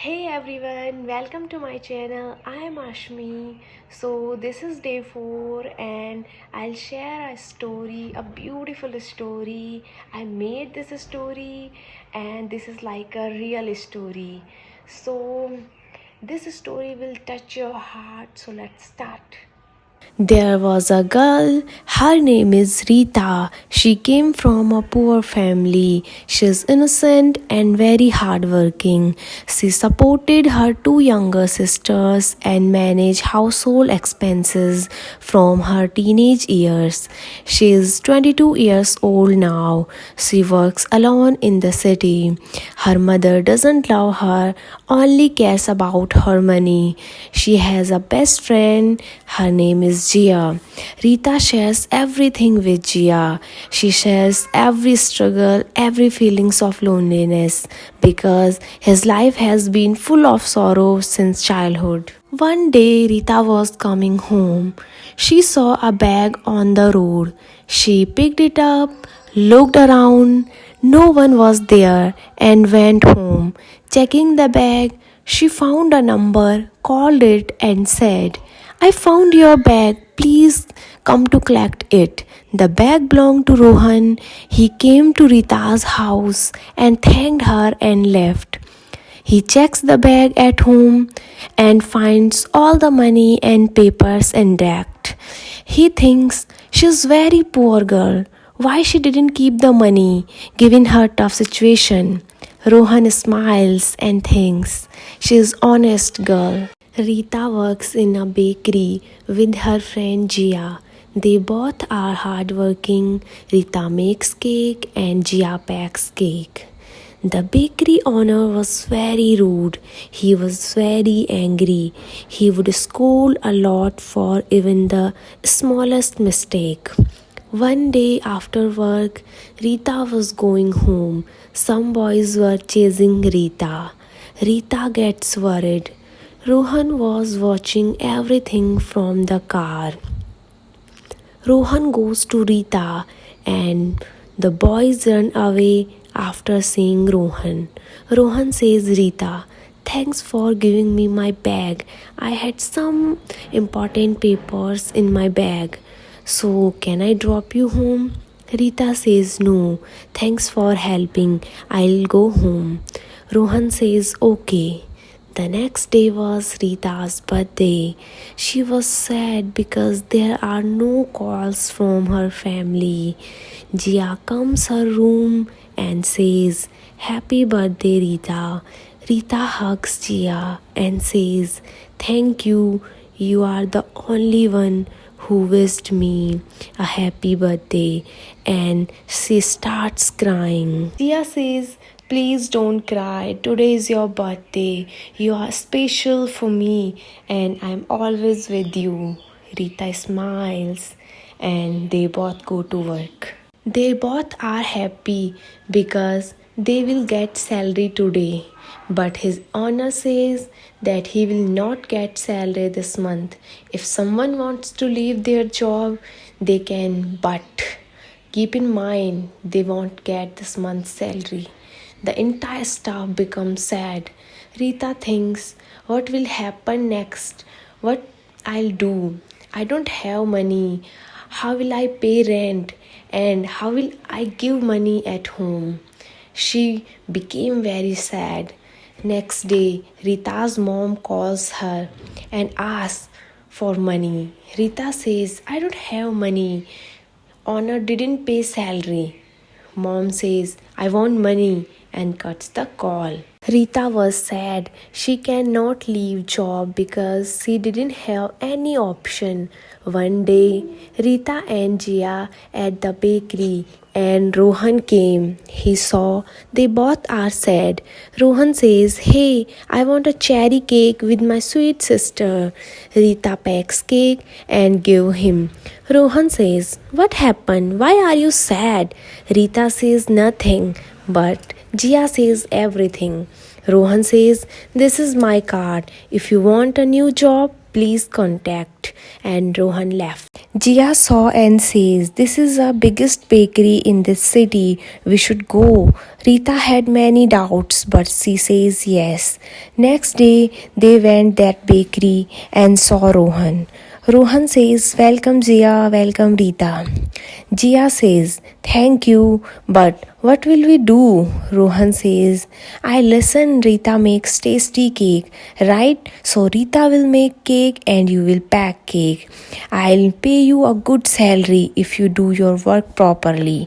Hey everyone, welcome to my channel. I am Ashmi. So this is day 4 and I'll share a story, a beautiful story. I made this story and this is like a real story. So this story will touch your heart. So let's start. There was a girl, her name is Rita. She came from a poor family. She is innocent and very hardworking. She supported her two younger sisters and managed household expenses from her teenage years. She is 22 years old now. She works alone in the city. Her mother doesn't love her, only cares about her money. She has a best friend. Her name is Gia. Rita shares everything with Gia. She shares every struggle, every feelings of loneliness because his life has been full of sorrow since childhood. One day Rita was coming home. She saw a bag on the road. She picked it up, looked around. No one was there and went home. Checking the bag, she found a number, called it and said, I found your bag. Please come to collect it. The bag belonged to Rohan. He came to Rita's house and thanked her and left. He checks the bag at home and finds all the money and papers intact. He thinks she's very poor girl. Why she didn't keep the money given her tough situation? Rohan smiles and thinks she's honest girl. Rita works in a bakery with her friend Gia. They both are hardworking. Rita makes cake and Gia packs cake. The bakery owner was very rude. He was very angry. He would scold a lot for even the smallest mistake. One day after work, Rita was going home. Some boys were chasing Rita. Rita gets worried. Rohan was watching everything from the car. Rohan goes to Rita and the boys run away after seeing Rohan. Rohan says, Rita, thanks for giving me my bag. I had some important papers in my bag. So can I drop you home? Rita says, no, thanks for helping. I'll go home. Rohan says, okay. The next day was Rita's birthday. She was sad because there are no calls from her family. Gia comes her room and says, Happy birthday, Rita. Rita hugs Gia and says, Thank you. You are the only one who wished me a happy birthday. And she starts crying. Gia says, Please don't cry. Today is your birthday. You are special for me and I'm always with you. Rita smiles and they both go to work. They both are happy because they will get salary today. But his owner says that he will not get salary this month. If someone wants to leave their job, they can, but keep in mind they won't get this month's salary. The entire staff becomes sad. Rita thinks, what will happen next? What I'll do? I don't have money. How will I pay rent? And how will I give money at home? She became very sad. Next day, Rita's mom calls her and asks for money. Rita says, I don't have money. Owner didn't pay salary. Mom says, I want money and cuts the call. Rita was sad. She cannot leave job because she didn't have any option. One day, Rita and Gia at the bakery and Rohan came. He saw they both are sad. Rohan says, Hey, I want a cherry cake with my sweet sister. Rita packs cake and give him. Rohan says, What happened? Why are you sad? Rita says nothing, but Gia says everything. Rohan says, This is my card. If you want a new job, Please contact. And Rohan left. Jia saw and says, "This is the biggest bakery in this city. We should go." Rita had many doubts, but she says yes. Next day, they went that bakery and saw Rohan. Rohan says, "Welcome Jia, welcome Rita." Jia says, "Thank you, but what will we do?" Rohan says, "I listen, Rita makes tasty cake, right? So Rita will make cake and you will pack cake. I'll pay you a good salary if you do your work properly."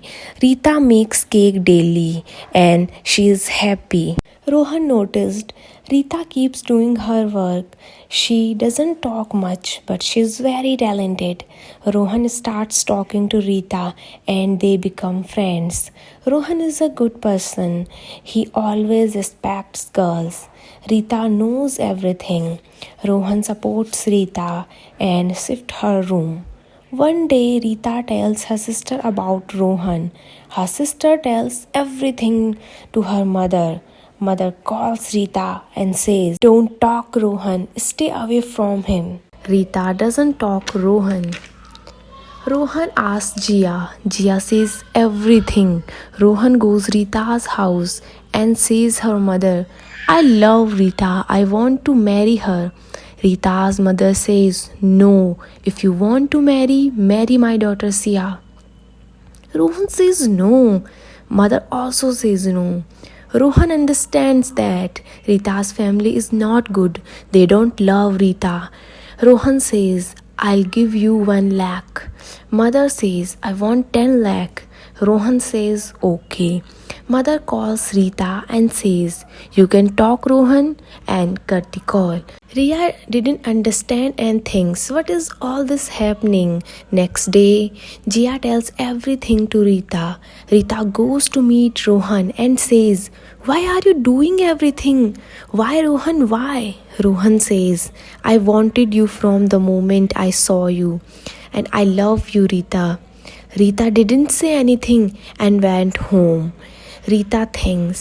Rita makes cake daily and she is happy. Rohan noticed Rita keeps doing her work. She doesn't talk much, but she's very talented. Rohan starts talking to Rita and they become friends. Rohan is a good person. He always respects girls. Rita knows everything. Rohan supports Rita and shifts her room. One day, Rita tells her sister about Rohan. Her sister tells everything to her mother. Mother calls Rita and says, "Don't talk Rohan, stay away from him." Rita doesn't talk Rohan. Rohan asks Jia. Jia says everything. Rohan goes Rita's house and says her mother, "I love Rita. I want to marry her." Rita's mother says, "No, if you want to marry my daughter Sia." Rohan says no. Mother also says no. Rohan understands that Rita's family is not good. They don't love Rita. Rohan says, "I'll give you 1 lakh." Mother says, "I want 10 lakh." Rohan says, "Okay." Mother calls Rita and says, "You can talk Rohan," and cut the call. Ria didn't understand and thinks, "What is all this happening?" Next day, Jia tells everything to Rita. Rita goes to meet Rohan and says, "Why are you doing everything?" "Why, Rohan, why?" Rohan says, "I wanted you from the moment I saw you. And I love you, Rita." Rita didn't say anything and went home. Rita thinks,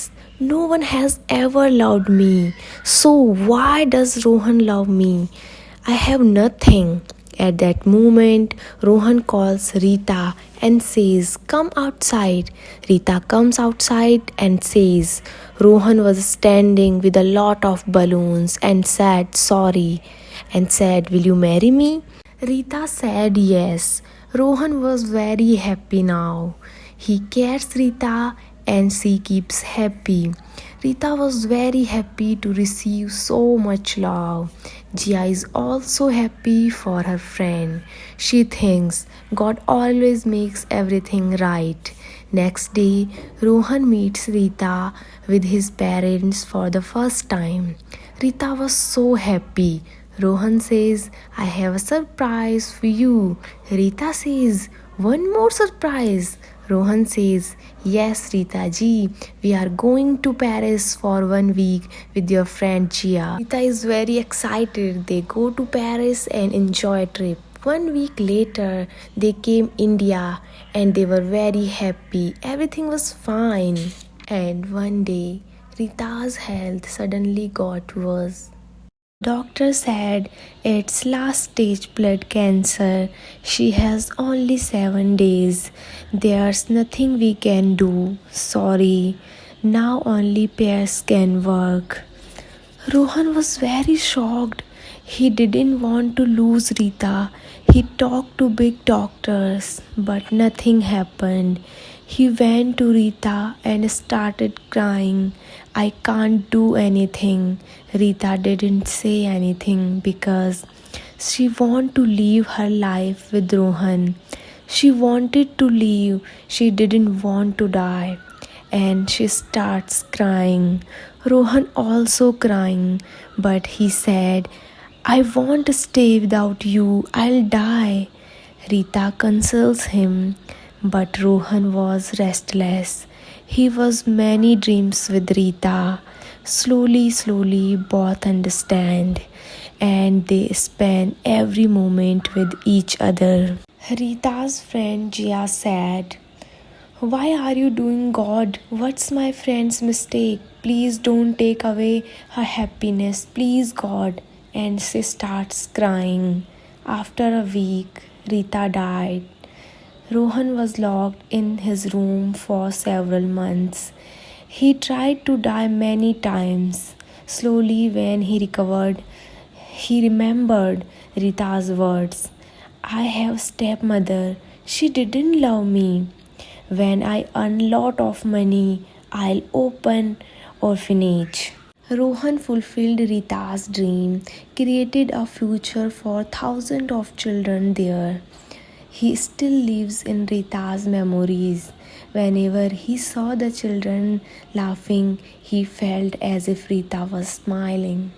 "No one has ever loved me. So why does Rohan love me? I have nothing." At that moment, Rohan calls Rita and says, "Come outside." Rita comes outside and says, Rohan was standing with a lot of balloons and said sorry and said, "Will you marry me?" Rita said yes. Rohan was very happy now. He cares Rita and she keeps happy. Rita was very happy to receive so much love. Jia is also happy for her friend. She thinks God always makes everything right. Next day, Rohan meets Rita with his parents for the first time. Rita was so happy. Rohan says, "I have a surprise for you." Rita says, "One more surprise." Rohan says, "Yes, Rita ji, we are going to Paris for 1 week with your friend Jia." Rita is very excited. They go to Paris and enjoy a trip. 1 week later, they came India and they were very happy. Everything was fine. And one day, Rita's health suddenly got worse. Doctor said it's last stage blood cancer. She has only 7 days. There's nothing we can do. Sorry. Now only pairs can work. Rohan was very shocked. He didn't want to lose Rita. He talked to big doctors, but nothing happened. He went to Rita and started crying. "I can't do anything." Rita didn't say anything because she wanted to live her life with Rohan. She wanted to live. She didn't want to die. And she starts crying. Rohan also crying, but he said, "I won't stay without you. I'll die." Rita consoles him, but Rohan was restless. He was many dreams with Rita. Slowly, both understand, and they spend every moment with each other. Rita's friend Jia said, "Why are you doing, God? What's my friend's mistake? Please don't take away her happiness. Please, God." and she starts crying. After a week, Rita died. Rohan was locked in his room for several months. He tried to die many times. Slowly, when he recovered, he remembered Rita's words. I have stepmother. She didn't love me. When I earn lot of money, I'll open orphanage. Rohan fulfilled Rita's dream, created a future for thousands of children there. He still lives in Rita's memories. Whenever he saw the children laughing, he felt as if Rita was smiling.